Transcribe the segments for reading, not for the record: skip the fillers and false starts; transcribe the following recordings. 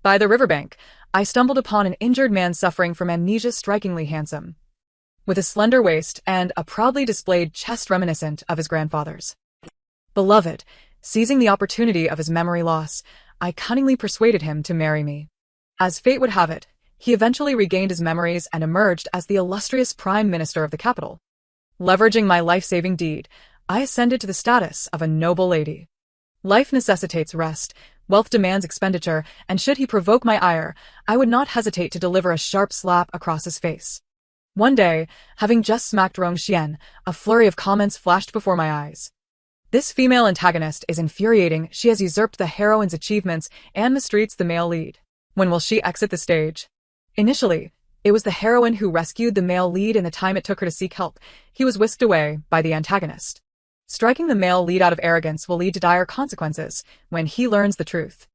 By the riverbank, I stumbled upon an injured man suffering from amnesia, strikingly handsome, with a slender waist and a proudly displayed chest reminiscent of his grandfather's. Beloved, seizing the opportunity of his memory loss, I cunningly persuaded him to marry me. As fate would have it, he eventually regained his memories and emerged as the illustrious Prime Minister of the capital. Leveraging my life-saving deed, I ascended to the status of a noble lady. Life necessitates rest, wealth demands expenditure, and should he provoke my ire, I would not hesitate to deliver a sharp slap across his face. One day, having just smacked Rongxian, a flurry of comments flashed before my eyes. This female antagonist is infuriating. She has usurped the heroine's achievements and mistreats the male lead. When will she exit the stage? Initially, it was the heroine who rescued the male lead in the time it took her to seek help. He was whisked away by the antagonist. Striking the male lead out of arrogance will lead to dire consequences when he learns the truth.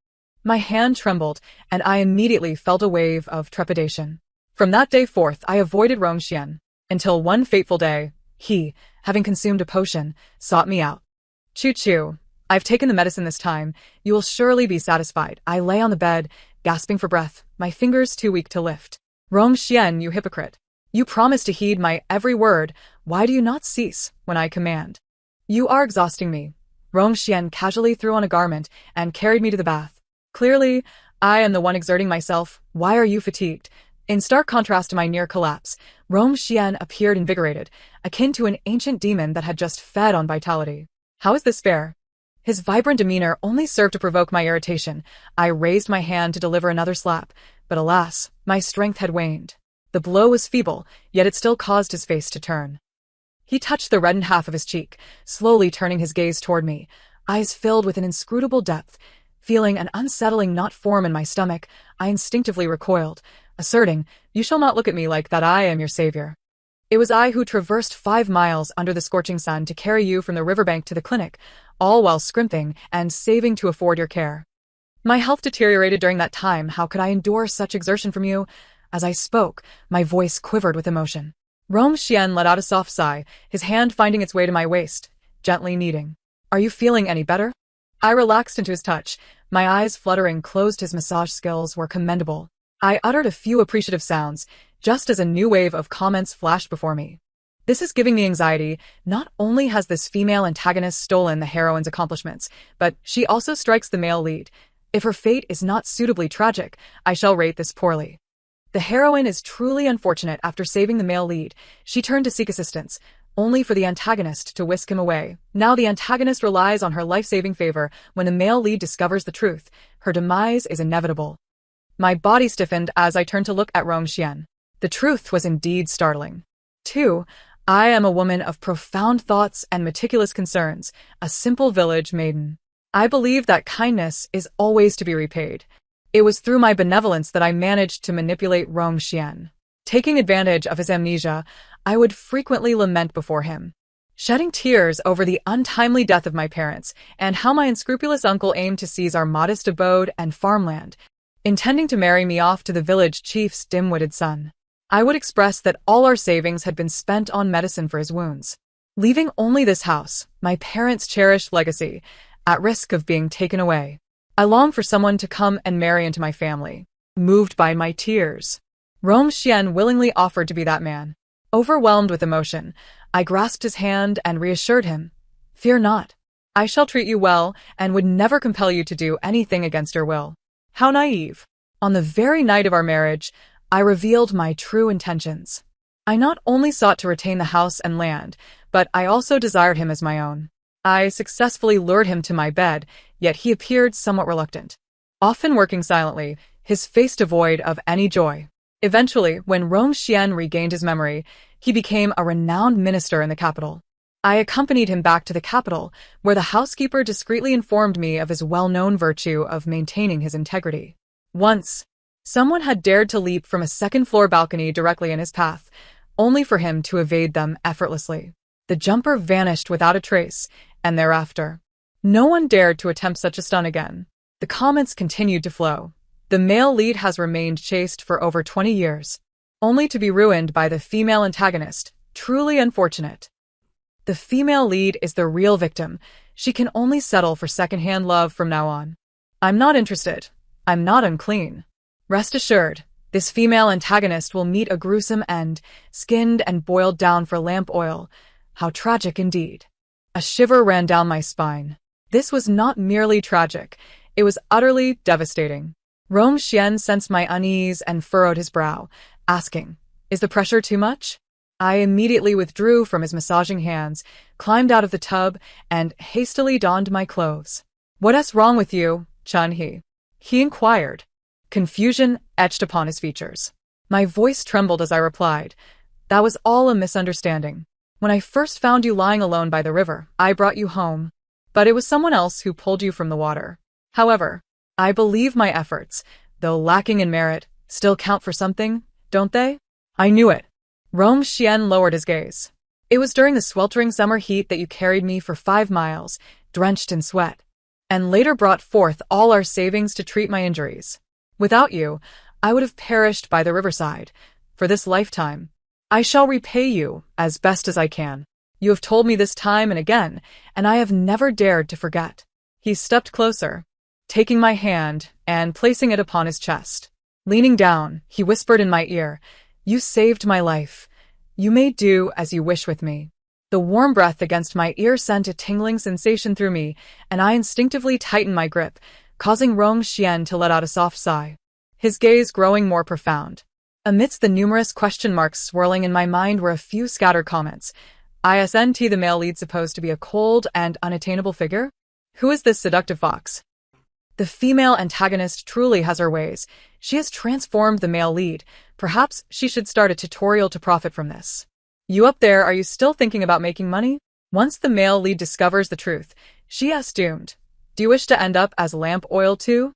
My hand trembled, and I immediately felt a wave of trepidation. From that day forth, I avoided Rongxian, until one fateful day, he, having consumed a potion, sought me out. Choo-choo. I've taken the medicine this time. You will surely be satisfied. I lay on the bed, gasping for breath, my fingers too weak to lift. Rongxian, you hypocrite. You promised to heed my every word. Why do you not cease when I command? You are exhausting me. Rongxian casually threw on a garment and carried me to the bath. Clearly, I am the one exerting myself. Why are you fatigued? In stark contrast to my near collapse, Rongxian appeared invigorated, akin to an ancient demon that had just fed on vitality. How is this fair? His vibrant demeanor only served to provoke my irritation. I raised my hand to deliver another slap, but alas, my strength had waned. The blow was feeble, yet it still caused his face to turn. He touched the reddened half of his cheek, slowly turning his gaze toward me, eyes filled with an inscrutable depth. Feeling an unsettling knot form in my stomach, I instinctively recoiled, asserting, "You shall not look at me like that. I am your savior." It was I who traversed 5 miles under the scorching sun to carry you from the riverbank to the clinic, all while scrimping and saving to afford your care. My health deteriorated during that time. How could I endure such exertion from you? As I spoke, my voice quivered with emotion. Rongxian let out a soft sigh, his hand finding its way to my waist, gently kneading. Are you feeling any better? I relaxed into his touch, my eyes fluttering closed. His massage skills were commendable. I uttered a few appreciative sounds, just as a new wave of comments flashed before me. This is giving me anxiety. Not only has this female antagonist stolen the heroine's accomplishments, but she also strikes the male lead. If her fate is not suitably tragic, I shall rate this poorly. The heroine is truly unfortunate. After saving the male lead, she turned to seek assistance, only for the antagonist to whisk him away. Now the antagonist relies on her life-saving favor. When the male lead discovers the truth, her demise is inevitable. My body stiffened as I turned to look at Rongxian. The truth was indeed startling. 2. I am a woman of profound thoughts and meticulous concerns, a simple village maiden. I believe that kindness is always to be repaid. It was through my benevolence that I managed to manipulate Rongxian. Taking advantage of his amnesia, I would frequently lament before him, shedding tears over the untimely death of my parents and how my unscrupulous uncle aimed to seize our modest abode and farmland, intending to marry me off to the village chief's dim-witted son. I would express that all our savings had been spent on medicine for his wounds, leaving only this house, my parents' cherished legacy, at risk of being taken away. I long for someone to come and marry into my family. Moved by my tears, Rongxian willingly offered to be that man. Overwhelmed with emotion, I grasped his hand and reassured him, "Fear not. I shall treat you well and would never compel you to do anything against your will." How naive. On the very night of our marriage, I revealed my true intentions. I not only sought to retain the house and land, but I also desired him as my own. I successfully lured him to my bed, yet he appeared somewhat reluctant, often working silently, his face devoid of any joy. Eventually, when Rongxian regained his memory, he became a renowned minister in the capital. I accompanied him back to the capital, where the housekeeper discreetly informed me of his well-known virtue of maintaining his integrity. Once, someone had dared to leap from a second-floor balcony directly in his path, only for him to evade them effortlessly. The jumper vanished without a trace, and thereafter, no one dared to attempt such a stunt again. The comments continued to flow. The male lead has remained chaste for over 20 years, only to be ruined by the female antagonist. Truly unfortunate. The female lead is the real victim. She can only settle for second-hand love from now on. I'm not interested. I'm not unclean. Rest assured, this female antagonist will meet a gruesome end, skinned and boiled down for lamp oil. How tragic indeed. A shiver ran down my spine. This was not merely tragic, it was utterly devastating. Rongxian sensed my unease and furrowed his brow, asking, "Is the pressure too much?" I immediately withdrew from his massaging hands, climbed out of the tub, and hastily donned my clothes. "What's wrong with you, Chun-He?" he inquired. Confusion etched upon his features. My voice trembled as I replied, "That was all a misunderstanding. When I first found you lying alone by the river, I brought you home. But it was someone else who pulled you from the water. However, I believe my efforts, though lacking in merit, still count for something, don't they?" I knew it. Rongxian lowered his gaze. "It was during the sweltering summer heat that you carried me for 5 miles, drenched in sweat, and later brought forth all our savings to treat my injuries. Without you, I would have perished by the riverside. For this lifetime, I shall repay you as best as I can. You have told me this time and again, and I have never dared to forget." He stepped closer, taking my hand and placing it upon his chest. Leaning down, he whispered in my ear, "You saved my life. You may do as you wish with me." The warm breath against my ear sent a tingling sensation through me, and I instinctively tightened my grip, causing Rongxian to let out a soft sigh, his gaze growing more profound. Amidst the numerous question marks swirling in my mind were a few scattered comments. Isn't the male lead supposed to be a cold and unattainable figure? Who is this seductive fox? The female antagonist truly has her ways. She has transformed the male lead. Perhaps she should start a tutorial to profit from this. You up there, are you still thinking about making money? Once the male lead discovers the truth, she is doomed. Do you wish to end up as lamp oil too?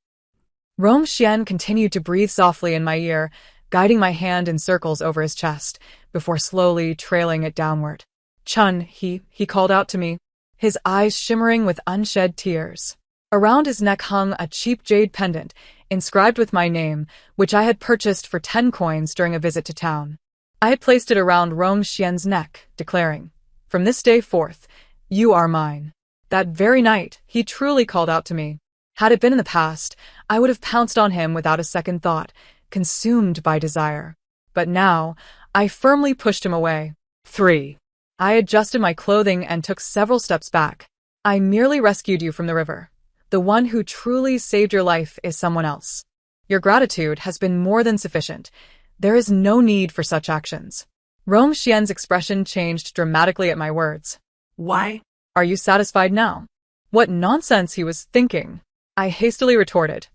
Rongxian continued to breathe softly in my ear, guiding my hand in circles over his chest, before slowly trailing it downward. "Chun, he called out to me, his eyes shimmering with unshed tears. Around his neck hung a cheap jade pendant, inscribed with my name, which I had purchased for 10 coins during a visit to town. I had placed it around Rongxian's neck, declaring, 'From this day forth, you are mine.' That very night, he truly called out to me. Had it been in the past, I would have pounced on him without a second thought, consumed by desire. But now, I firmly pushed him away. 3. I adjusted my clothing and took several steps back. I merely rescued you from the river. The one who truly saved your life is someone else. Your gratitude has been more than sufficient. There is no need for such actions." Rongxian's expression changed dramatically at my words. "Why? Are you satisfied now?" What nonsense he was thinking. I hastily retorted,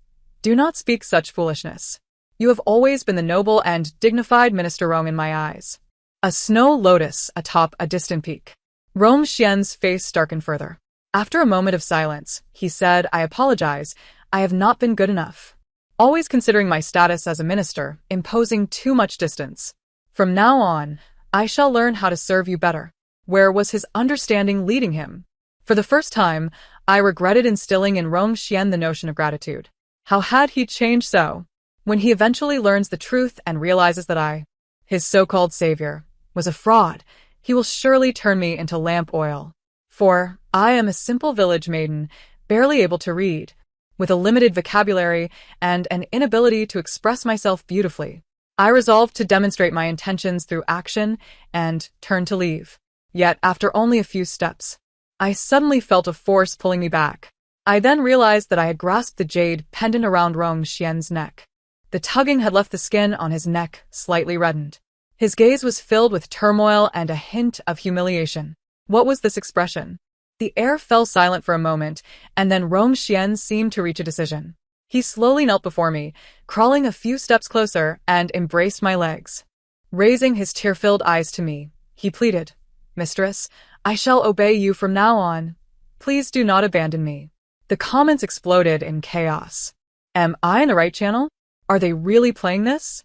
"Do not speak such foolishness. You have always been the noble and dignified Minister Rong in my eyes." A snow lotus atop a distant peak. Rongxian's face darkened further. After a moment of silence, he said, "I apologize. I have not been good enough. Always considering my status as a minister, imposing too much distance. From now on, I shall learn how to serve you better." Where was his understanding leading him? For the first time, I regretted instilling in Rongxian the notion of gratitude. How had he changed so? When he eventually learns the truth and realizes that I, his so-called savior, was a fraud, he will surely turn me into lamp oil. For I am a simple village maiden, barely able to read, with a limited vocabulary and an inability to express myself beautifully. I resolved to demonstrate my intentions through action and turned to leave. Yet, after only a few steps, I suddenly felt a force pulling me back. I then realized that I had grasped the jade pendant around Rongxian's neck. The tugging had left the skin on his neck slightly reddened. His gaze was filled with turmoil and a hint of humiliation. What was this expression? The air fell silent for a moment, and then Rongxian seemed to reach a decision. He slowly knelt before me, crawling a few steps closer, and embraced my legs. Raising his tear-filled eyes to me, he pleaded, "Mistress, I shall obey you from now on. Please do not abandon me." The comments exploded in chaos. Am I in the right channel? Are they really playing this?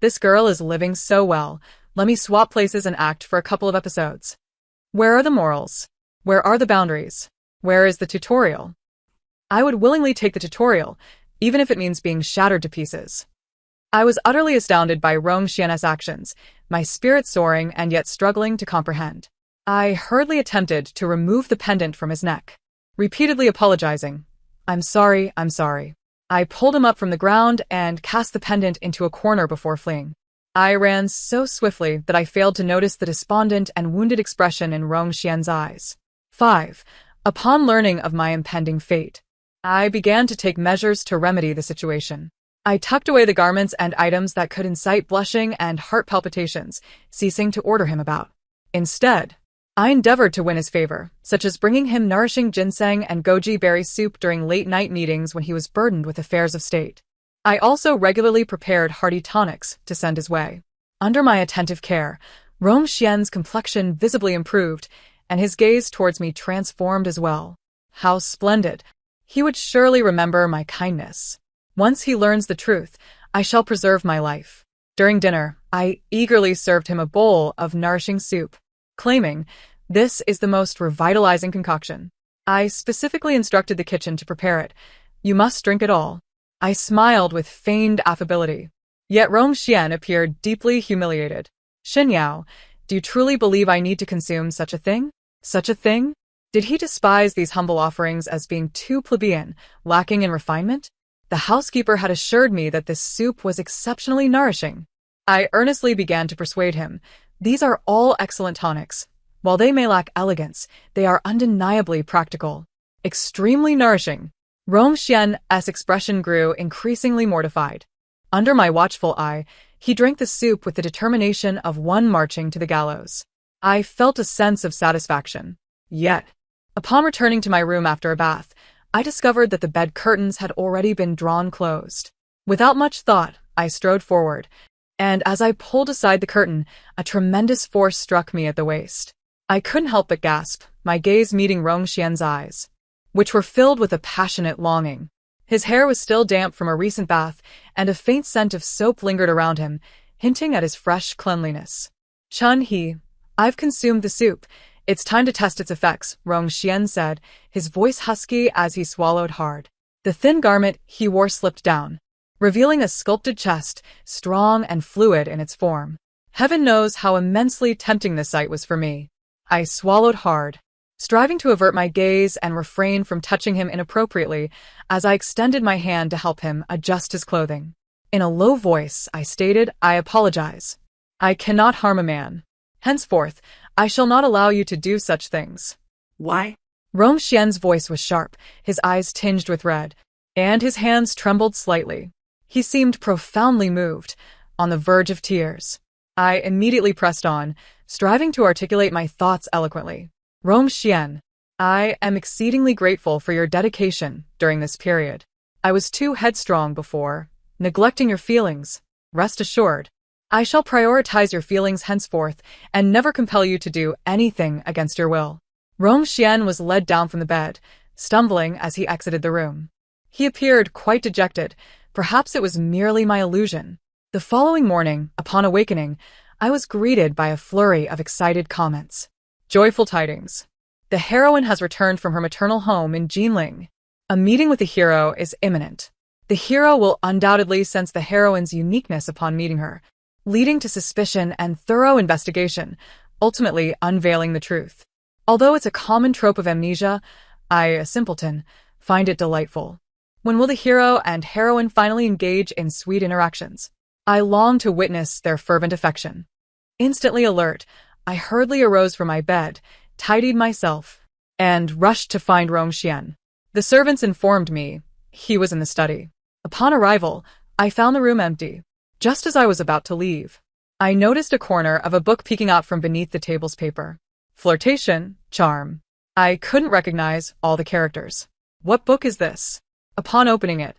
This girl is living so well. Let me swap places and act for a couple of episodes. Where are the morals? Where are the boundaries? Where is the tutorial? I would willingly take the tutorial, even if it means being shattered to pieces. I was utterly astounded by Rongxian's actions, my spirit soaring and yet struggling to comprehend. I hurriedly attempted to remove the pendant from his neck, repeatedly apologizing. I'm sorry. I pulled him up from the ground and cast the pendant into a corner before fleeing. I ran so swiftly that I failed to notice the despondent and wounded expression in Rongxian's eyes. 5. Upon learning of my impending fate, I began to take measures to remedy the situation. I tucked away the garments and items that could incite blushing and heart palpitations, ceasing to order him about. Instead, I endeavored to win his favor, such as bringing him nourishing ginseng and goji berry soup during late-night meetings when he was burdened with affairs of state. I also regularly prepared hearty tonics to send his way. Under my attentive care, Rongxian's complexion visibly improved, and his gaze towards me transformed as well. How splendid! He would surely remember my kindness. Once he learns the truth, I shall preserve my life. During dinner, I eagerly served him a bowl of nourishing soup, claiming, "This is the most revitalizing concoction." I specifically instructed the kitchen to prepare it. "You must drink it all." I smiled with feigned affability. Yet Rongxian appeared deeply humiliated. "Xinyao, do you truly believe I need to consume such a thing? Such a thing?" Did he despise these humble offerings as being too plebeian, lacking in refinement? The housekeeper had assured me that this soup was exceptionally nourishing. I earnestly began to persuade him. These are all excellent tonics. While they may lack elegance, they are undeniably practical. Extremely nourishing. Rongxian's expression grew increasingly mortified. Under my watchful eye, he drank the soup with the determination of one marching to the gallows. I felt a sense of satisfaction. Yet, upon returning to my room after a bath, I discovered that the bed curtains had already been drawn closed. Without much thought, I strode forward, and as I pulled aside the curtain, a tremendous force struck me at the waist. I couldn't help but gasp, my gaze meeting Rongxian's eyes, which were filled with a passionate longing. His hair was still damp from a recent bath, and a faint scent of soap lingered around him, hinting at his fresh cleanliness. "Chun-He, I've consumed the soup. It's time to test its effects," Rongxian said, his voice husky as he swallowed hard. The thin garment he wore slipped down, revealing a sculpted chest, strong and fluid in its form. Heaven knows how immensely tempting this sight was for me. I swallowed hard, striving to avert my gaze and refrain from touching him inappropriately as I extended my hand to help him adjust his clothing. In a low voice, I stated, "I apologize. I cannot harm a man. Henceforth, I shall not allow you to do such things." "Why?" Rongxian's voice was sharp, his eyes tinged with red, and his hands trembled slightly. He seemed profoundly moved, on the verge of tears. I immediately pressed on, striving to articulate my thoughts eloquently. "Rongxian, I am exceedingly grateful for your dedication during this period. I was too headstrong before, neglecting your feelings. Rest assured, I shall prioritize your feelings henceforth and never compel you to do anything against your will." Rongxian was led down from the bed, stumbling as he exited the room. He appeared quite dejected. Perhaps it was merely my illusion. The following morning, upon awakening, I was greeted by a flurry of excited comments. Joyful tidings. The heroine has returned from her maternal home in Jinling. A meeting with the hero is imminent. The hero will undoubtedly sense the heroine's uniqueness upon meeting her, leading to suspicion and thorough investigation, ultimately unveiling the truth. Although it's a common trope of amnesia, I, a simpleton, find it delightful. When will the hero and heroine finally engage in sweet interactions? I long to witness their fervent affection. Instantly alert, I hurriedly arose from my bed, tidied myself, and rushed to find Rongxian. The servants informed me he was in the study. Upon arrival, I found the room empty. Just as I was about to leave, I noticed a corner of a book peeking out from beneath the table's paper. Flirtation, charm. I couldn't recognize all the characters. What book is this? Upon opening it,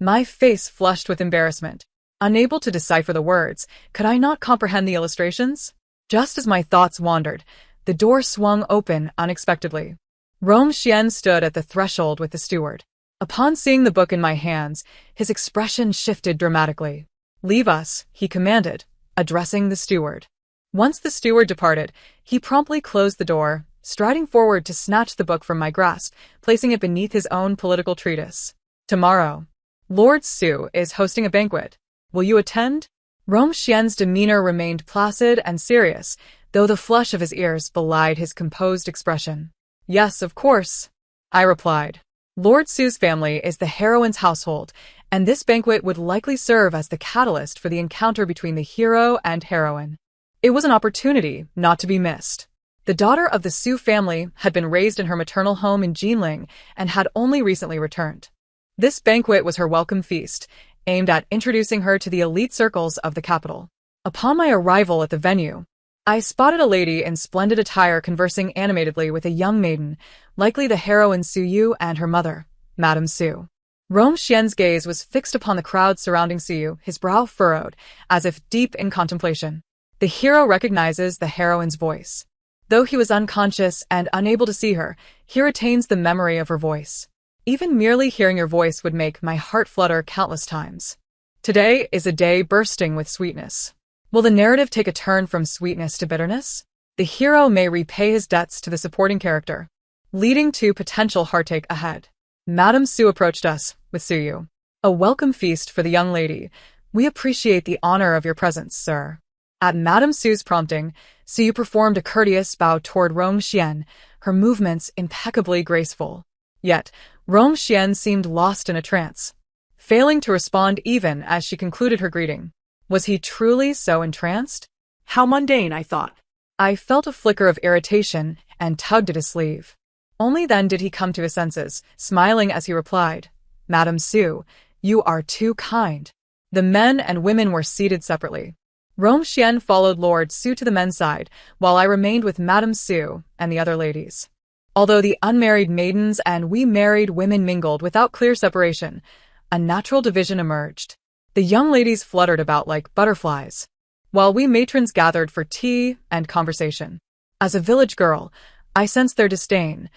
my face flushed with embarrassment. Unable to decipher the words, could I not comprehend the illustrations? Just as my thoughts wandered, the door swung open unexpectedly. Rongxian stood at the threshold with the steward. Upon seeing the book in my hands, his expression shifted dramatically. "Leave us," he commanded, addressing the steward. Once the steward departed, he promptly closed the door, striding forward to snatch the book from my grasp, placing it beneath his own political treatise. "Tomorrow, Lord Su is hosting a banquet. Will you attend?" Rongxian's demeanor remained placid and serious, though the flush of his ears belied his composed expression. "Yes, of course," I replied. Lord Su's family is the heroine's household, and this banquet would likely serve as the catalyst for the encounter between the hero and heroine. It was an opportunity not to be missed. The daughter of the Su family had been raised in her maternal home in Jinling and had only recently returned. This banquet was her welcome feast, aimed at introducing her to the elite circles of the capital. Upon my arrival at the venue, I spotted a lady in splendid attire conversing animatedly with a young maiden, likely the heroine Su Yu and her mother, Madame Su. Rong Xian's gaze was fixed upon the crowd surrounding Su Yu, his brow furrowed, as if deep in contemplation. The hero recognizes the heroine's voice. Though he was unconscious and unable to see her, he retains the memory of her voice. Even merely hearing your voice would make my heart flutter countless times. Today is a day bursting with sweetness. Will the narrative take a turn from sweetness to bitterness? The hero may repay his debts to the supporting character, leading to potential heartache ahead. Madame Su approached us with Su Yu. A welcome feast for the young lady. We appreciate the honor of your presence, sir. At Madame Su's prompting, Su Yu performed a courteous bow toward Rong Xian, her movements impeccably graceful. Yet, Rong Xian seemed lost in a trance, failing to respond even as she concluded her greeting. Was he truly so entranced? How mundane, I thought. I felt a flicker of irritation and tugged at his sleeve. Only then did he come to his senses, smiling as he replied, Madame Su, you are too kind. The men and women were seated separately. Rong Xian followed Lord Su to the men's side, while I remained with Madame Su and the other ladies. Although the unmarried maidens and we married women mingled without clear separation, a natural division emerged. The young ladies fluttered about like butterflies, while we matrons gathered for tea and conversation. As a village girl, I sensed their disdain,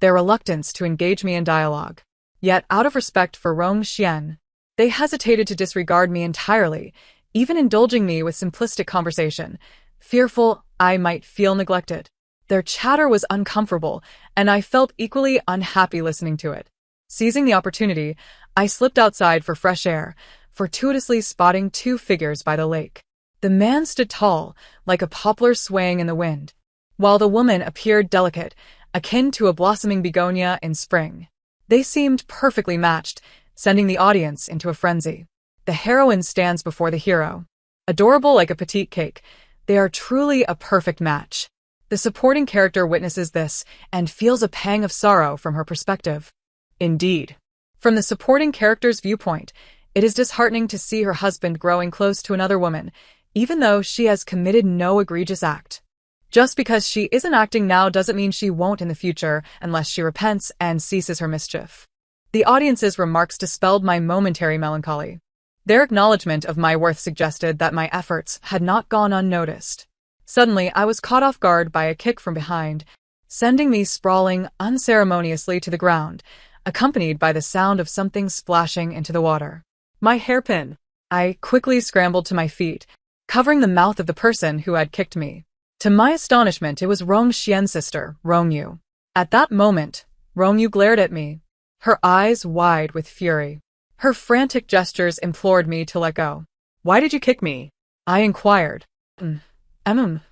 their reluctance to engage me in dialogue. Yet, out of respect for Rong Xian, they hesitated to disregard me entirely, even indulging me with simplistic conversation, fearful I might feel neglected. Their chatter was uncomfortable, and I felt equally unhappy listening to it. Seizing the opportunity, I slipped outside for fresh air, fortuitously spotting two figures by the lake. The man stood tall, like a poplar swaying in the wind, while the woman appeared delicate, akin to a blossoming begonia in spring. They seemed perfectly matched, sending the audience into a frenzy. The heroine stands before the hero. Adorable like a petite cake, they are truly a perfect match. The supporting character witnesses this and feels a pang of sorrow from her perspective. Indeed, from the supporting character's viewpoint, it is disheartening to see her husband growing close to another woman, even though she has committed no egregious act. Just because she isn't acting now doesn't mean she won't in the future unless she repents and ceases her mischief. The audience's remarks dispelled my momentary melancholy. Their acknowledgement of my worth suggested that my efforts had not gone unnoticed. Suddenly, I was caught off guard by a kick from behind, sending me sprawling unceremoniously to the ground, accompanied by the sound of something splashing into the water. My hairpin! I quickly scrambled to my feet, covering the mouth of the person who had kicked me. To my astonishment, it was Rong Xian's sister, Rong Yu. At that moment, Rong Yu glared at me, her eyes wide with fury. Her frantic gestures implored me to let go. Why did you kick me? I inquired. Rong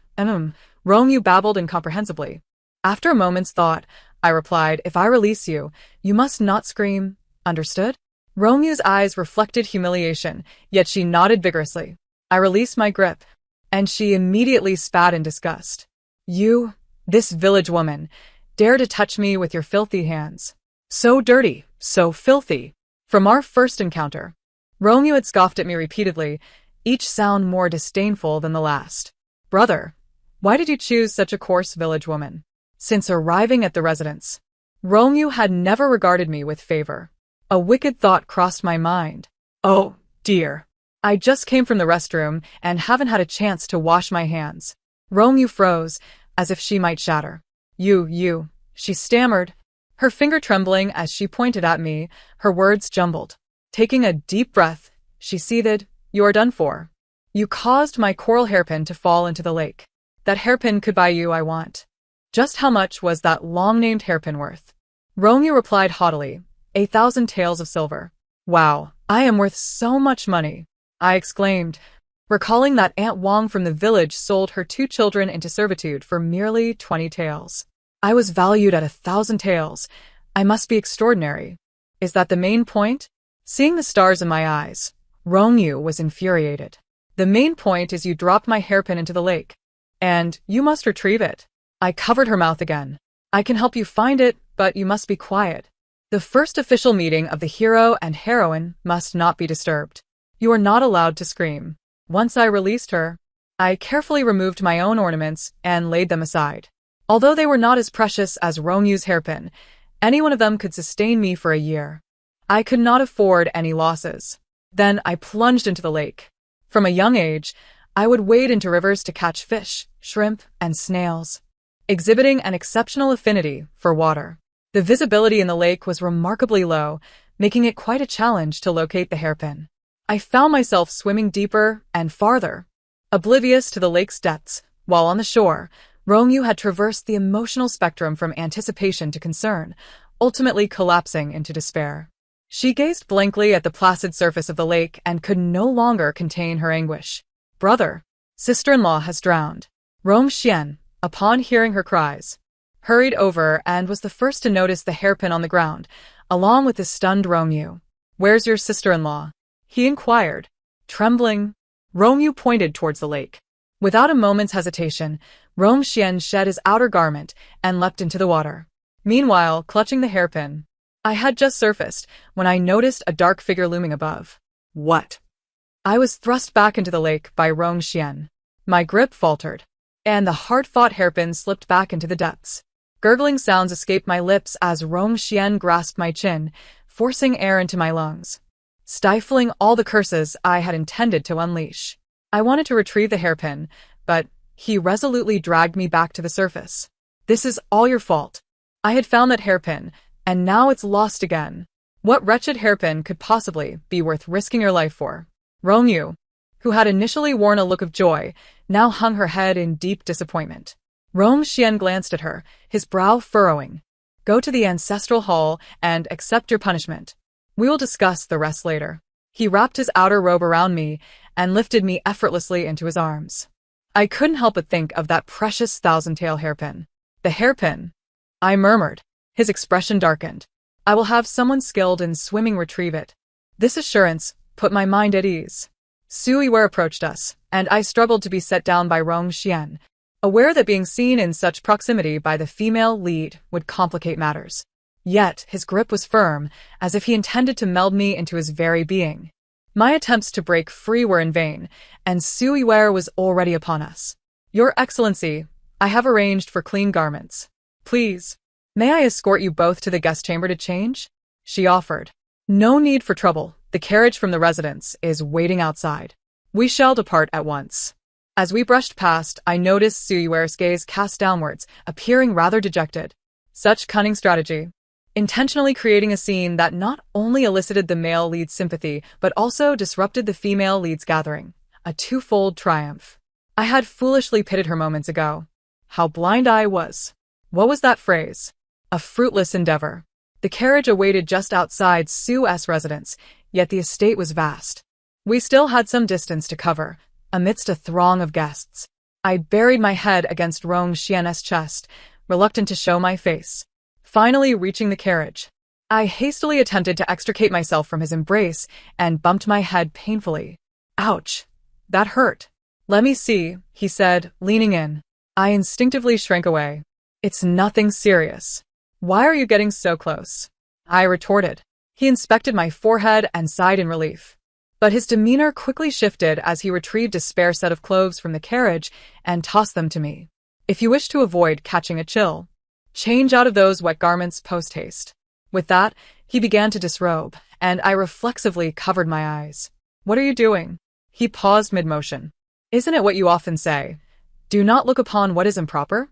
Yu babbled incomprehensibly. After a moment's thought, I replied, if I release you, you must not scream, understood? Rong Yu's eyes reflected humiliation, yet she nodded vigorously. I released my grip, and she immediately spat in disgust. You, this village woman, dare to touch me with your filthy hands. So dirty, so filthy. From our first encounter, Rong Yu had scoffed at me repeatedly, each sound more disdainful than the last. Brother, why did you choose such a coarse village woman? Since arriving at the residence, Rong Yu had never regarded me with favor. A wicked thought crossed my mind. Oh, dear. I just came from the restroom and haven't had a chance to wash my hands. Rong Yu froze, as if she might shatter. You, she stammered, her finger trembling as she pointed at me, her words jumbled. Taking a deep breath, she seethed, You are done for. You caused my coral hairpin to fall into the lake. That hairpin could buy you I want. Just how much was that long-named hairpin worth? Rong Yu replied haughtily, 1,000 taels of silver. Wow, I am worth so much money, I exclaimed, recalling that Aunt Wang from the village sold her 2 children into servitude for merely 20 taels. I was valued at 1,000 taels, I must be extraordinary. Is that the main point? Seeing the stars in my eyes, Rongyu was infuriated. The main point is you dropped my hairpin into the lake. And you must retrieve it. I covered her mouth again. I can help you find it, but you must be quiet. The first official meeting of the hero and heroine must not be disturbed. You are not allowed to scream. Once I released her, I carefully removed my own ornaments and laid them aside. Although they were not as precious as Rongyu's hairpin, any one of them could sustain me for a year. I could not afford any losses. Then I plunged into the lake. From a young age, I would wade into rivers to catch fish, shrimp, and snails, exhibiting an exceptional affinity for water. The visibility in the lake was remarkably low, making it quite a challenge to locate the hairpin. I found myself swimming deeper and farther, oblivious to the lake's depths, while on the shore, Rongyu had traversed the emotional spectrum from anticipation to concern, ultimately collapsing into despair. She gazed blankly at the placid surface of the lake and could no longer contain her anguish. Brother, sister-in-law has drowned. Rongxian, upon hearing her cries, hurried over and was the first to notice the hairpin on the ground, along with the stunned Rongyu. Where's your sister-in-law? He inquired. Trembling, Rongyu pointed towards the lake. Without a moment's hesitation, Rongxian shed his outer garment and leapt into the water. Meanwhile, clutching the hairpin, I had just surfaced when I noticed a dark figure looming above. What? I was thrust back into the lake by Rongxian. My grip faltered, and the hard-fought hairpin slipped back into the depths. Gurgling sounds escaped my lips as Rongxian grasped my chin, forcing air into my lungs, stifling all the curses I had intended to unleash. I wanted to retrieve the hairpin, but he resolutely dragged me back to the surface. This is all your fault. I had found that hairpin, and now it's lost again. What wretched hairpin could possibly be worth risking your life for? Rongyu, who had initially worn a look of joy, now hung her head in deep disappointment. Rongxian glanced at her, his brow furrowing. Go to the ancestral hall and accept your punishment. We will discuss the rest later. He wrapped his outer robe around me and lifted me effortlessly into his arms. I couldn't help but think of that precious thousand-tail hairpin. The hairpin, I murmured. His expression darkened. I will have someone skilled in swimming retrieve it. This assurance put my mind at ease. Suiware approached us, and I struggled to be set down by Rongxian, aware that being seen in such proximity by the female lead would complicate matters. Yet his grip was firm, as if he intended to meld me into his very being. My attempts to break free were in vain, and Suiware was already upon us. Your Excellency, I have arranged for clean garments. Please, may I escort you both to the guest chamber to change? She offered. No need for trouble. The carriage from the residence is waiting outside. We shall depart at once. As we brushed past, I noticed Suiware's gaze cast downwards, appearing rather dejected. Such cunning strategy. Intentionally creating a scene that not only elicited the male lead's sympathy, but also disrupted the female lead's gathering. A twofold triumph. I had foolishly pitted her moments ago. How blind I was. What was that phrase? A fruitless endeavor. The carriage awaited just outside Su's residence, yet the estate was vast. We still had some distance to cover, amidst a throng of guests. I buried my head against Rongxian's chest, reluctant to show my face. Finally reaching the carriage, I hastily attempted to extricate myself from his embrace and bumped my head painfully. Ouch! That hurt. Let me see, he said, leaning in. I instinctively shrank away. It's nothing serious. Why are you getting so close? I retorted. He inspected my forehead and sighed in relief. But his demeanor quickly shifted as he retrieved a spare set of clothes from the carriage and tossed them to me. If you wish to avoid catching a chill, change out of those wet garments post-haste. With that, he began to disrobe, and I reflexively covered my eyes. What are you doing? He paused mid-motion. Isn't it what you often say? Do not look upon what is improper?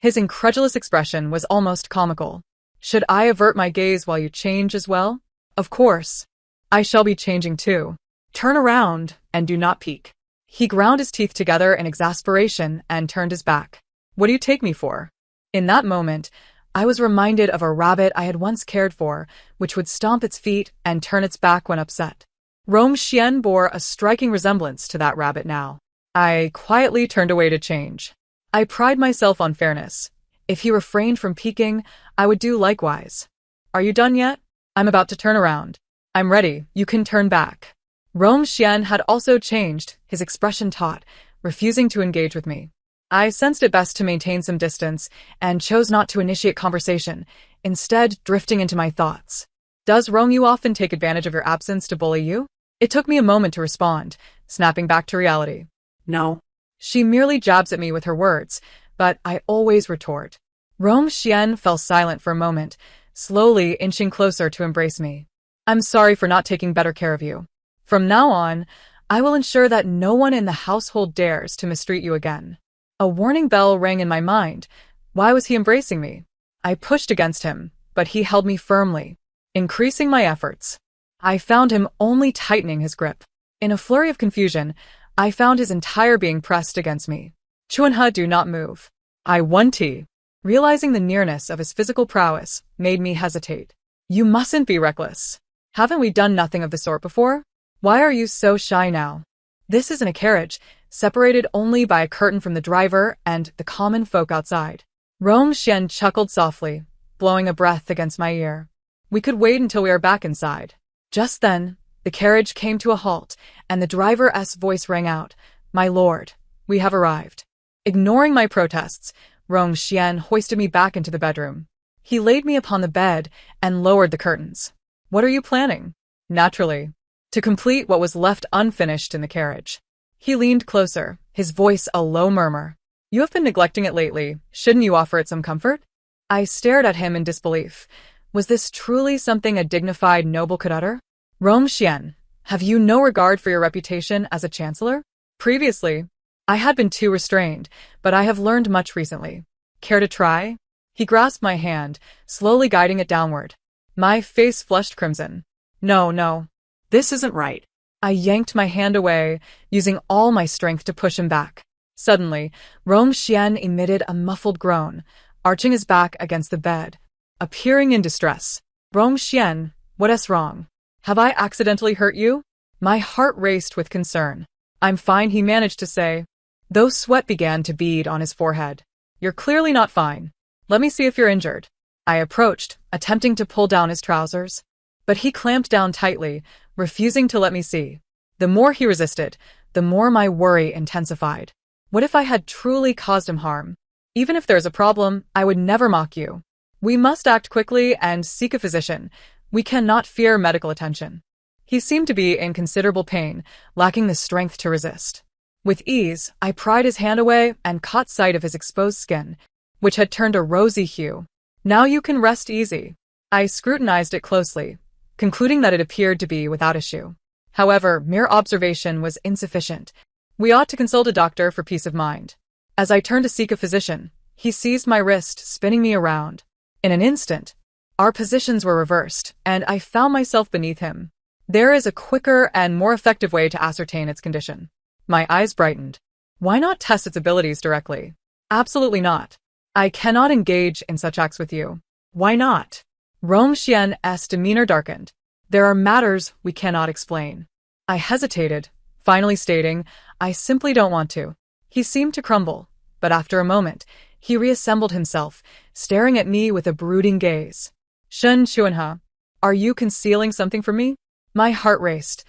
His incredulous expression was almost comical. Should I avert my gaze while you change as well? Of course. I shall be changing too. Turn around, and do not peek. He ground his teeth together in exasperation and turned his back. What do you take me for? In that moment, I was reminded of a rabbit I had once cared for, which would stomp its feet and turn its back when upset. Rongxian bore a striking resemblance to that rabbit now. I quietly turned away to change. I pride myself on fairness. If he refrained from peeking, I would do likewise. Are you done yet? I'm about to turn around. I'm ready, you can turn back. Rong Xian had also changed, his expression taut, refusing to engage with me. I sensed it best to maintain some distance and chose not to initiate conversation, instead drifting into my thoughts. Does Rong Yu often take advantage of your absence to bully you? It took me a moment to respond, snapping back to reality. No. She merely jabs at me with her words, but I always retort. Rong Xian fell silent for a moment, slowly inching closer to embrace me. I'm sorry for not taking better care of you. From now on, I will ensure that no one in the household dares to mistreat you again. A warning bell rang in my mind. Why was he embracing me? I pushed against him, but he held me firmly, increasing my efforts. I found him only tightening his grip. In a flurry of confusion, I found his entire being pressed against me. Chuanhe, do not move. I won T. Realizing the nearness of his physical prowess made me hesitate. You mustn't be reckless. Haven't we done nothing of the sort before? Why are you so shy now? This isn't a carriage, separated only by a curtain from the driver and the common folk outside. Rong Xian chuckled softly, blowing a breath against my ear. We could wait until we are back inside. Just then, the carriage came to a halt, and the driver's voice rang out, My lord, we have arrived. Ignoring my protests, Rong Xian hoisted me back into the bedroom. He laid me upon the bed and lowered the curtains. What are you planning? Naturally, to complete what was left unfinished in the carriage. He leaned closer, his voice a low murmur. You have been neglecting it lately. Shouldn't you offer it some comfort? I stared at him in disbelief. Was this truly something a dignified noble could utter? Rong Xian, have you no regard for your reputation as a chancellor? Previously, I had been too restrained, but I have learned much recently. Care to try? He grasped my hand, slowly guiding it downward. My face flushed crimson. No. This isn't right. I yanked my hand away, using all my strength to push him back. Suddenly, Rong Xian emitted a muffled groan, arching his back against the bed, appearing in distress. Rong Xian, what is wrong? Have I accidentally hurt you? My heart raced with concern. I'm fine, he managed to say, though sweat began to bead on his forehead. You're clearly not fine. Let me see if you're injured. I approached, attempting to pull down his trousers, but he clamped down tightly, refusing to let me see. The more he resisted, the more my worry intensified. What if I had truly caused him harm? Even if there's a problem, I would never mock you. We must act quickly and seek a physician. We cannot fear medical attention. He seemed to be in considerable pain, lacking the strength to resist. With ease, I pried his hand away and caught sight of his exposed skin, which had turned a rosy hue. Now you can rest easy. I scrutinized it closely, concluding that it appeared to be without issue. However, mere observation was insufficient. We ought to consult a doctor for peace of mind. As I turned to seek a physician, he seized my wrist, spinning me around. In an instant, our positions were reversed, and I found myself beneath him. There is a quicker and more effective way to ascertain its condition. My eyes brightened. Why not test its abilities directly? Absolutely not. I cannot engage in such acts with you. Why not? Rong Xian's demeanor darkened. There are matters we cannot explain. I hesitated, finally stating, I simply don't want to. He seemed to crumble, but after a moment, he reassembled himself, staring at me with a brooding gaze. Shen Chuanhe, are you concealing something from me? My heart raced.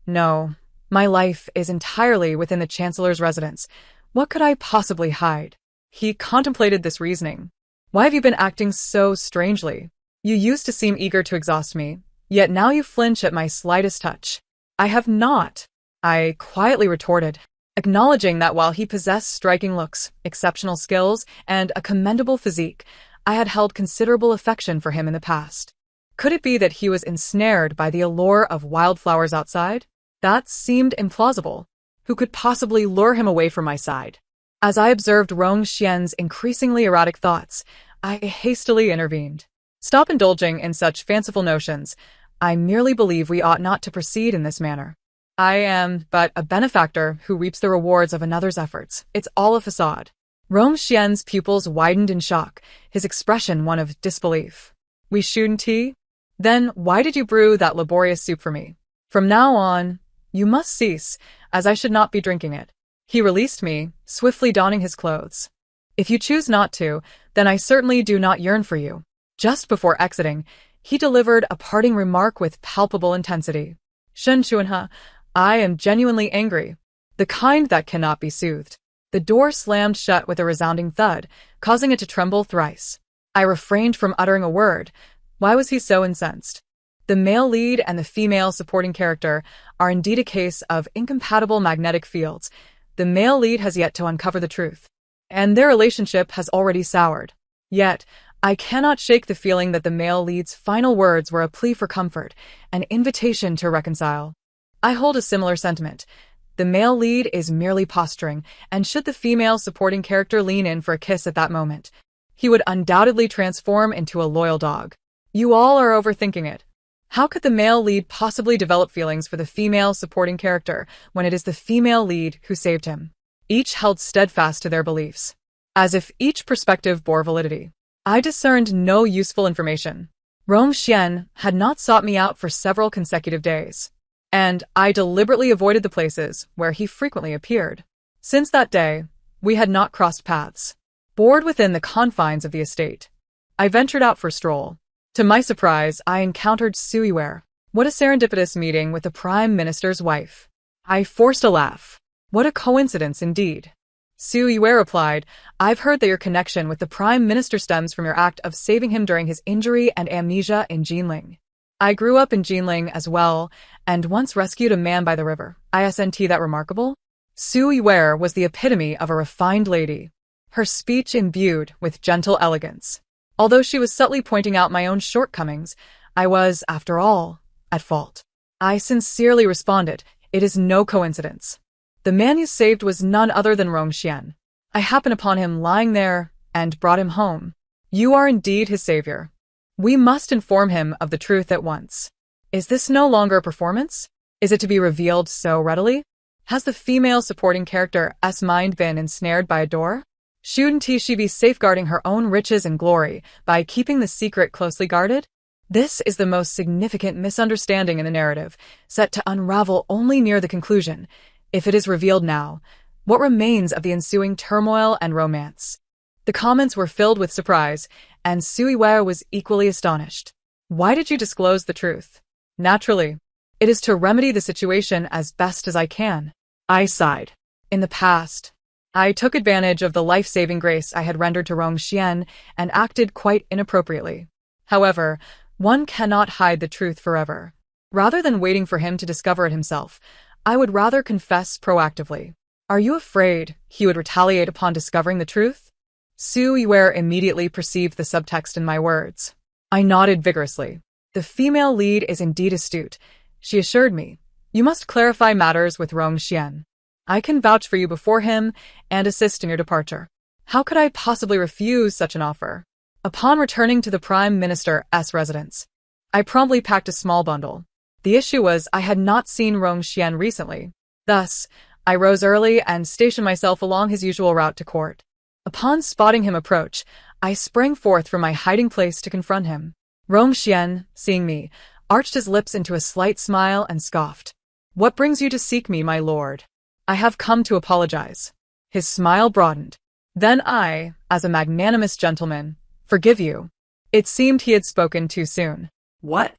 No, my life is entirely within the Chancellor's residence. What could I possibly hide? He contemplated this reasoning. Why have you been acting so strangely? You used to seem eager to exhaust me, yet now you flinch at my slightest touch. I have not, I quietly retorted, acknowledging that while he possessed striking looks, exceptional skills, and a commendable physique, I had held considerable affection for him in the past. Could it be that he was ensnared by the allure of wildflowers outside? That seemed implausible. Who could possibly lure him away from my side? As I observed Rong Xian's increasingly erratic thoughts, I hastily intervened. Stop indulging in such fanciful notions. I merely believe we ought not to proceed in this manner. I am but a benefactor who reaps the rewards of another's efforts. It's all a facade. Rong Xian's pupils widened in shock, his expression one of disbelief. We shouldn't tea? Then why did you brew that laborious soup for me? From now on, you must cease, as I should not be drinking it. He released me, swiftly donning his clothes. If you choose not to, then I certainly do not yearn for you. Just before exiting, he delivered a parting remark with palpable intensity. Shen Chuanhe, I am genuinely angry. The kind that cannot be soothed. The door slammed shut with a resounding thud, causing it to tremble thrice. I refrained from uttering a word. Why was he so incensed? The male lead and the female supporting character are indeed a case of incompatible magnetic fields. The male lead has yet to uncover the truth, and their relationship has already soured. Yet, I cannot shake the feeling that the male lead's final words were a plea for comfort, an invitation to reconcile. I hold a similar sentiment. The male lead is merely posturing, and should the female supporting character lean in for a kiss at that moment, he would undoubtedly transform into a loyal dog. You all are overthinking it. How could the male lead possibly develop feelings for the female supporting character when it is the female lead who saved him? Each held steadfast to their beliefs, as if each perspective bore validity. I discerned no useful information. Rongxian had not sought me out for several consecutive days, and I deliberately avoided the places where he frequently appeared. Since that day, we had not crossed paths. Bored within the confines of the estate, I ventured out for a stroll. To my surprise, I encountered Suiware. What a serendipitous meeting with the Prime Minister's wife. I forced a laugh. What a coincidence indeed. Suiware replied, I've heard that your connection with the Prime Minister stems from your act of saving him during his injury and amnesia in Jinling. I grew up in Jinling as well, and once rescued a man by the river. Isn't that remarkable? Suiware was the epitome of a refined lady, her speech imbued with gentle elegance. Although she was subtly pointing out my own shortcomings, I was, after all, at fault. I sincerely responded, it is no coincidence. The man you saved was none other than Rongxian. I happened upon him lying there and brought him home. You are indeed his savior. We must inform him of the truth at once. Is this no longer a performance? Is it to be revealed so readily? Has the female supporting character's mind been ensnared by a door? Shouldn't she be safeguarding her own riches and glory by keeping the secret closely guarded? This is the most significant misunderstanding in the narrative, set to unravel only near the conclusion. If it is revealed now, what remains of the ensuing turmoil and romance? The comments were filled with surprise, and Suiware was equally astonished. Why did you disclose the truth? Naturally, it is to remedy the situation as best as I can. I sighed. In the past, I took advantage of the life-saving grace I had rendered to Rongxian and acted quite inappropriately. However, one cannot hide the truth forever. Rather than waiting for him to discover it himself, I would rather confess proactively. Are you afraid he would retaliate upon discovering the truth? Suiware immediately perceived the subtext in my words. I nodded vigorously. The female lead is indeed astute, she assured me. You must clarify matters with Rongxian. I can vouch for you before him and assist in your departure. How could I possibly refuse such an offer? Upon returning to the Prime Minister's residence, I promptly packed a small bundle. The issue was I had not seen Rongxian recently. Thus, I rose early and stationed myself along his usual route to court. Upon spotting him approach, I sprang forth from my hiding place to confront him. Rongxian, seeing me, arched his lips into a slight smile and scoffed. What brings you to seek me, my lord? I have come to apologize. His smile broadened. Then I, as a magnanimous gentleman, forgive you. It seemed he had spoken too soon. What?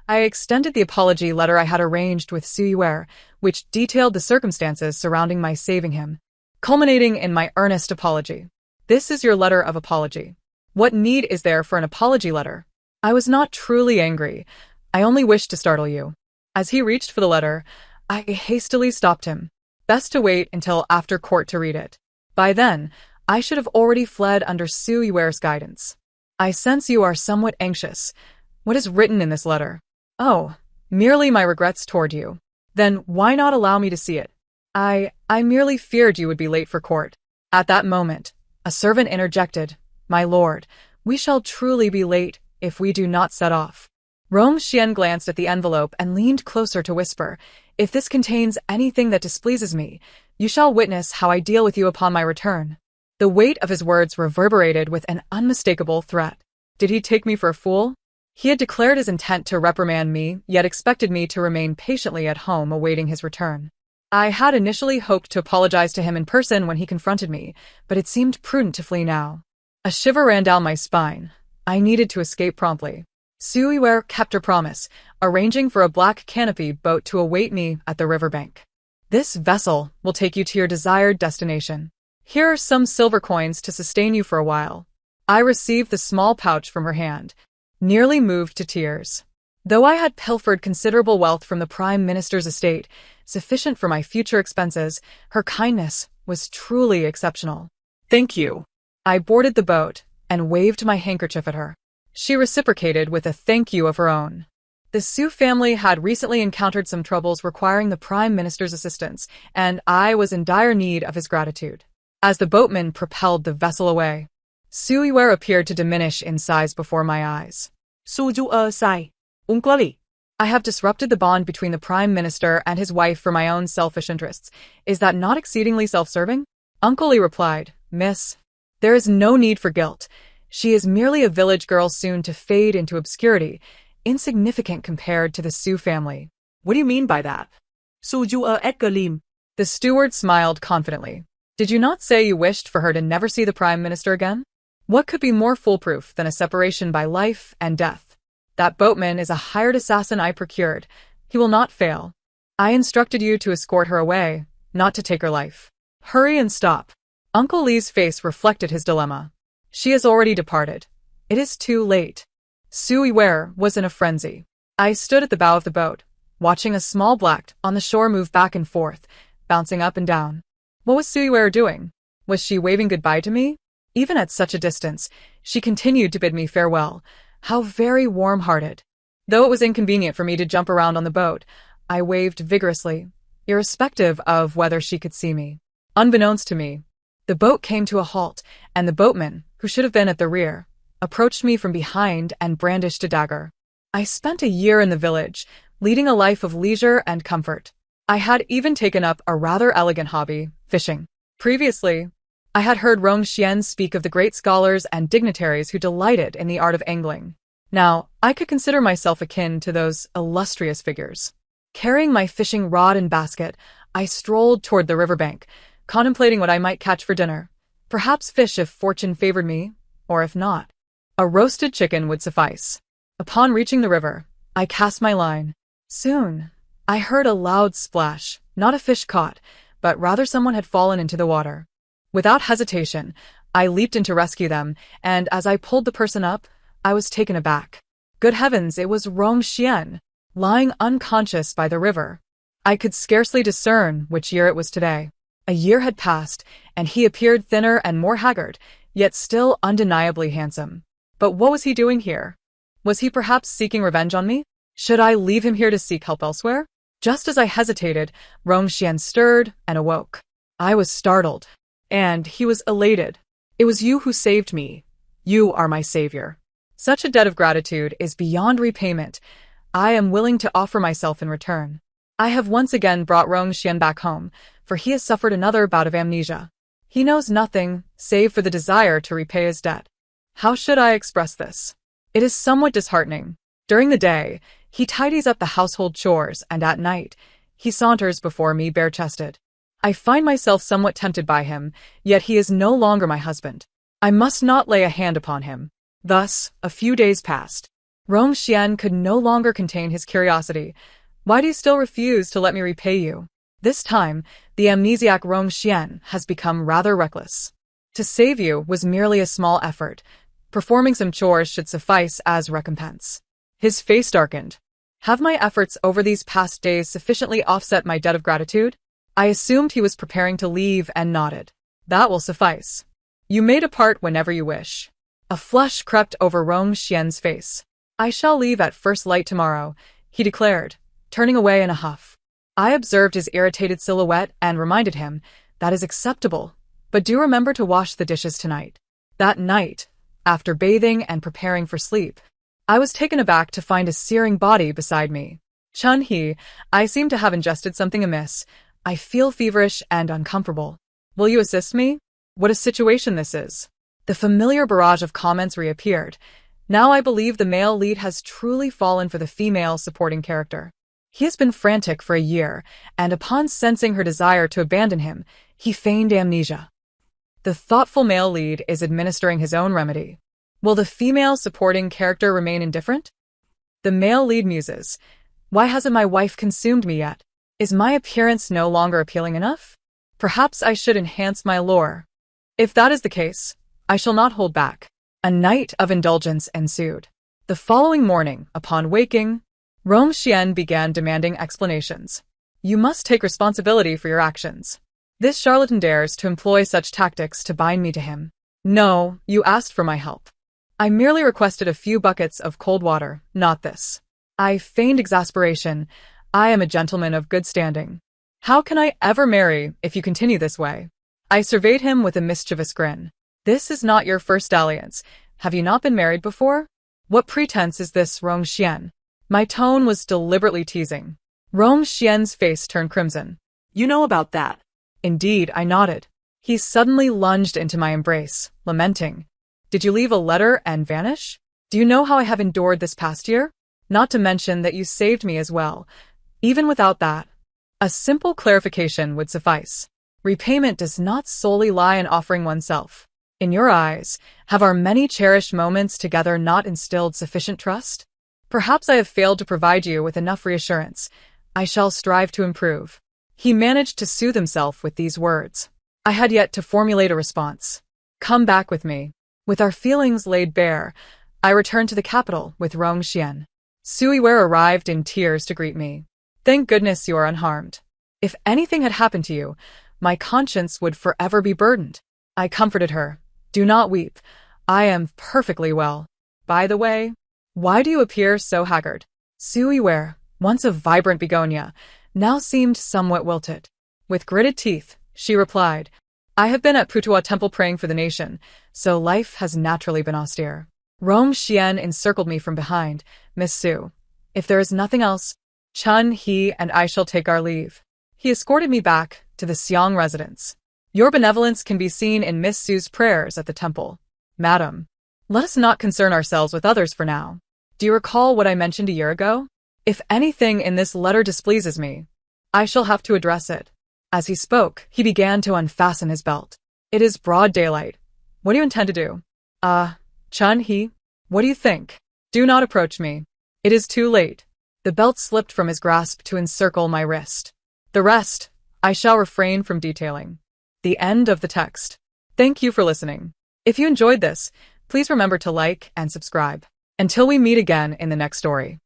I extended the apology letter I had arranged with Suiware, which detailed the circumstances surrounding my saving him, culminating in my earnest apology. This is your letter of apology. What need is there for an apology letter? I was not truly angry. I only wished to startle you. As he reached for the letter, I hastily stopped him. Best to wait until after court to read it. By then, I should have already fled under Suiware's guidance. I sense you are somewhat anxious. What is written in this letter? Oh, merely my regrets toward you. Then why not allow me to see it? I merely feared you would be late for court. At that moment, a servant interjected, My lord, we shall truly be late if we do not set off. Rongxian glanced at the envelope and leaned closer to whisper, If this contains anything that displeases me, you shall witness how I deal with you upon my return. The weight of his words reverberated with an unmistakable threat. Did he take me for a fool? He had declared his intent to reprimand me, yet expected me to remain patiently at home awaiting his return. I had initially hoped to apologize to him in person when he confronted me, but it seemed prudent to flee now. A shiver ran down my spine. I needed to escape promptly. Suiware kept her promise, arranging for a black canopy boat to await me at the riverbank. This vessel will take you to your desired destination. Here are some silver coins to sustain you for a while. I received the small pouch from her hand, nearly moved to tears. Though I had pilfered considerable wealth from the Prime Minister's estate, sufficient for my future expenses, her kindness was truly exceptional. Thank you. I boarded the boat and waved my handkerchief at her. She reciprocated with a thank you of her own. The Su family had recently encountered some troubles requiring the Prime Minister's assistance, and I was in dire need of his gratitude. As the boatman propelled the vessel away, Suiware appeared to diminish in size before my eyes. Suju sai. Unklali. I have disrupted the bond between the Prime Minister and his wife for my own selfish interests. Is that not exceedingly self-serving? Uncle Lee replied, Miss, there is no need for guilt. She is merely a village girl soon to fade into obscurity, insignificant compared to the Su family. What do you mean by that? Suju Edgalim. The steward smiled confidently. Did you not say you wished for her to never see the Prime Minister again? What could be more foolproof than a separation by life and death? That boatman is a hired assassin I procured. He will not fail. I instructed you to escort her away, not to take her life. Hurry and stop. Uncle Lee's face reflected his dilemma. She has already departed. It is too late. Suiware was in a frenzy. I stood at the bow of the boat, watching a small black on the shore move back and forth, bouncing up and down. What was Suiware doing? Was she waving goodbye to me? Even at such a distance, she continued to bid me farewell. How very warm-hearted. Though it was inconvenient for me to jump around on the boat, I waved vigorously, irrespective of whether she could see me. Unbeknownst to me, the boat came to a halt, and the boatman, who should have been at the rear, approached me from behind and brandished a dagger. I spent a year in the village, leading a life of leisure and comfort. I had even taken up a rather elegant hobby, fishing. Previously, I had heard Rong Xian speak of the great scholars and dignitaries who delighted in the art of angling. Now, I could consider myself akin to those illustrious figures. Carrying my fishing rod and basket, I strolled toward the riverbank, contemplating what I might catch for dinner. Perhaps fish if fortune favored me, or if not, a roasted chicken would suffice. Upon reaching the river, I cast my line. Soon, I heard a loud splash, not a fish caught, but rather someone had fallen into the water. Without hesitation, I leaped in to rescue them, and as I pulled the person up, I was taken aback. Good heavens, it was Rong Xian, lying unconscious by the river. I could scarcely discern which year it was today. A year had passed, and he appeared thinner and more haggard, yet still undeniably handsome. But what was he doing here? Was he perhaps seeking revenge on me? Should I leave him here to seek help elsewhere? Just as I hesitated, Rong Xian stirred and awoke. I was startled, and he was elated. It was you who saved me. You are my savior. Such a debt of gratitude is beyond repayment. I am willing to offer myself in return. I have once again brought Rong Xian back home, for he has suffered another bout of amnesia. He knows nothing, save for the desire to repay his debt. How should I express this? It is somewhat disheartening. During the day, he tidies up the household chores, and at night, he saunters before me bare-chested. I find myself somewhat tempted by him, yet he is no longer my husband. I must not lay a hand upon him. Thus, a few days passed. Rong Xian could no longer contain his curiosity. Why do you still refuse to let me repay you? This time, the amnesiac Rong Xian has become rather reckless. To save you was merely a small effort. Performing some chores should suffice as recompense. His face darkened. Have my efforts over these past days sufficiently offset my debt of gratitude? I assumed he was preparing to leave and nodded. That will suffice. You may depart whenever you wish. A flush crept over Rong Xian's face. I shall leave at first light tomorrow, he declared, turning away in a huff. I observed his irritated silhouette and reminded him, that is acceptable, but do remember to wash the dishes tonight. That night, after bathing and preparing for sleep, I was taken aback to find a searing body beside me. Chun-Hee, I seem to have ingested something amiss. I feel feverish and uncomfortable. Will you assist me? What a situation this is. The familiar barrage of comments reappeared. Now I believe the male lead has truly fallen for the female supporting character. He has been frantic for a year, and upon sensing her desire to abandon him, he feigned amnesia. The thoughtful male lead is administering his own remedy. Will the female supporting character remain indifferent? The male lead muses. Why hasn't my wife consumed me yet? Is my appearance no longer appealing enough? Perhaps I should enhance my lure. If that is the case, I shall not hold back. A night of indulgence ensued. The following morning, upon waking, Rong Xian began demanding explanations. You must take responsibility for your actions. This charlatan dares to employ such tactics to bind me to him. No, you asked for my help. I merely requested a few buckets of cold water, not this. I feigned exasperation. I am a gentleman of good standing. How can I ever marry if you continue this way? I surveyed him with a mischievous grin. This is not your first dalliance. Have you not been married before? What pretense is this, Rong Xian? My tone was deliberately teasing. Rong Xian's face turned crimson. You know about that. Indeed, I nodded. He suddenly lunged into my embrace, lamenting. Did you leave a letter and vanish? Do you know how I have endured this past year? Not to mention that you saved me as well. Even without that, a simple clarification would suffice. Repayment does not solely lie in offering oneself. In your eyes, have our many cherished moments together not instilled sufficient trust? Perhaps I have failed to provide you with enough reassurance. I shall strive to improve. He managed to soothe himself with these words. I had yet to formulate a response. Come back with me. With our feelings laid bare, I returned to the capital with Rong Xian. Sui Wei arrived in tears to greet me. Thank goodness you are unharmed. If anything had happened to you, my conscience would forever be burdened. I comforted her. Do not weep. I am perfectly well. By the way, why do you appear so haggard? Sui Wei, once a vibrant begonia, now seemed somewhat wilted. With gritted teeth, she replied, I have been at Putua Temple praying for the nation, so life has naturally been austere. Rong Xian encircled me from behind. Miss Su, if there is nothing else, Chun He and I shall take our leave. He escorted me back to the Xiang residence. Your benevolence can be seen in Miss Su's prayers at the temple. Madam, let us not concern ourselves with others for now. Do you recall what I mentioned a year ago? If anything in this letter displeases me, I shall have to address it. As he spoke, he began to unfasten his belt. It is broad daylight. What do you intend to do? Chun He, what do you think? Do not approach me. It is too late. The belt slipped from his grasp to encircle my wrist. The rest, I shall refrain from detailing. The end of the text. Thank you for listening. If you enjoyed this, please remember to like and subscribe. Until we meet again in the next story.